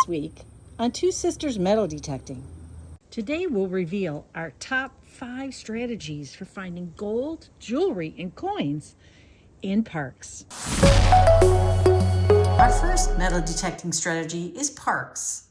week on Two Sisters Metal Detecting. Today we'll reveal our top 5 strategies for finding gold, jewelry, and coins in parks. Our first metal detecting strategy is parks.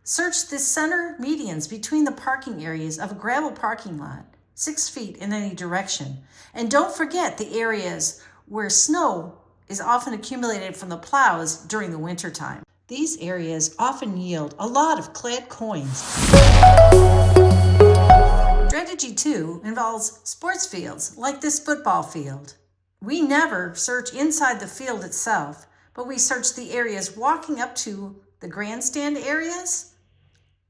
Search the center medians between the parking areas of a gravel parking lot, 6 feet in any direction. And don't forget the areas where snow is often accumulated from the plows during the winter time. These areas often yield a lot of clad coins. Strategy 2 involves sports fields like this football field. We never search inside the field itself, but we search the areas walking up to the grandstand areas,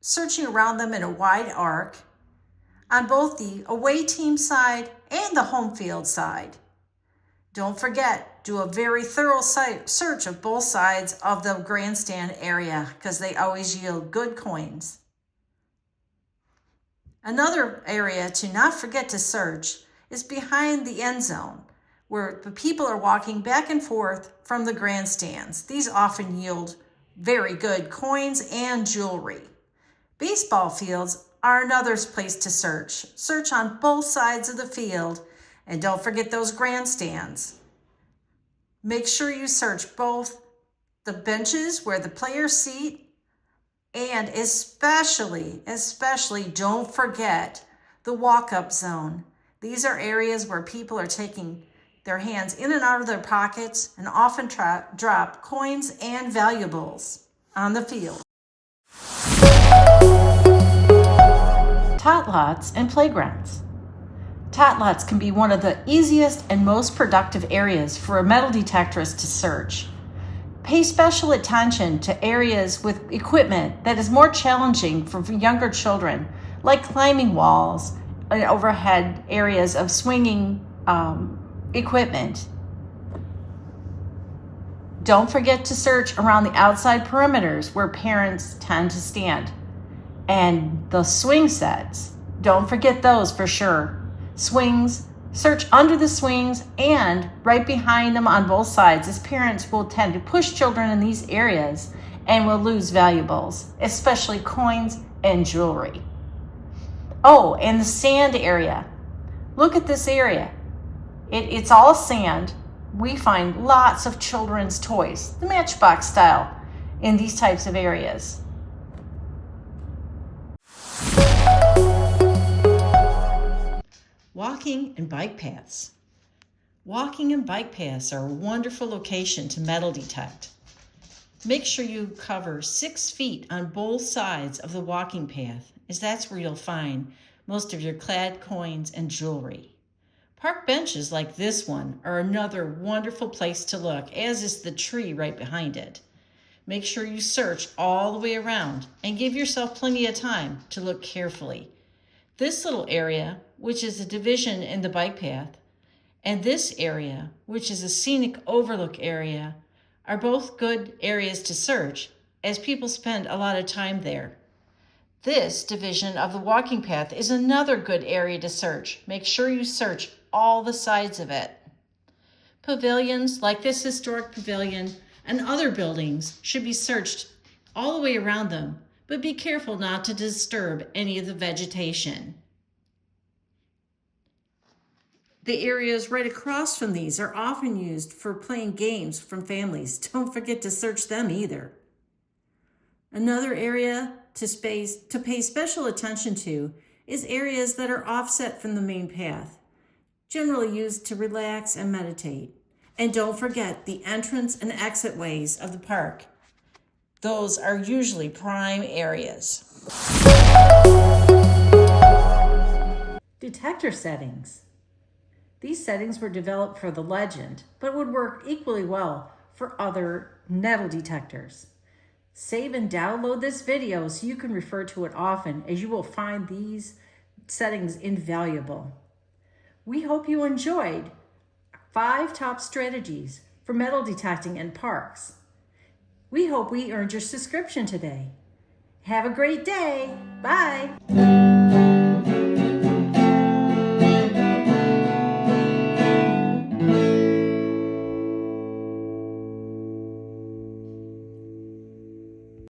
searching around them in a wide arc on both the away team side and the home field side. Don't forget, do a very thorough search of both sides of the grandstand area because they always yield good coins. Another area to not forget to search is behind the end zone, where the people are walking back and forth from the grandstands. These often yield very good coins and jewelry. Baseball fields are another place to search. Search on both sides of the field, and don't forget those grandstands. Make sure you search both the benches where the players sit, and especially don't forget the walk-up zone. These are areas where people are taking their hands in and out of their pockets and often drop coins and valuables on the field. Tot lots and playgrounds. Tot lots can be one of the easiest and most productive areas for a metal detectorist to search. Pay special attention to areas with equipment that is more challenging for younger children, like climbing walls and overhead areas of swinging equipment. Don't forget to search around the outside perimeters where parents tend to stand. And the swing sets, don't forget those for sure. Swings, search under the swings and right behind them on both sides, as parents will tend to push children in these areas and will lose valuables, especially coins and jewelry. Oh, and the sand area. Look at this area. It's all sand. We find lots of children's toys, the Matchbox style, in these types of areas. Walking and bike paths. Walking and bike paths are a wonderful location to metal detect. Make sure you cover 6 feet on both sides of the walking path, as that's where you'll find most of your clad coins and jewelry. Park benches like this one are another wonderful place to look, as is the tree right behind it. Make sure you search all the way around and give yourself plenty of time to look carefully. This little area, which is a division in the bike path, and this area, which is a scenic overlook area, are both good areas to search, as people spend a lot of time there. This division of the walking path is another good area to search. Make sure you search all the sides of it. Pavilions, like this historic pavilion and other buildings, should be searched all the way around them, but be careful not to disturb any of the vegetation. The areas right across from these are often used for playing games from families. Don't forget to search them either. Another area to pay special attention to is areas that are offset from the main path, generally used to relax and meditate. And don't forget the entrance and exit ways of the park. Those are usually prime areas. Detector settings. These settings were developed for the Legend, but would work equally well for other metal detectors. Save and download this video so you can refer to it often, as you will find these settings invaluable. We hope you enjoyed 5 top strategies for metal detecting in parks. We hope we earned your subscription today. Have a great day. Bye.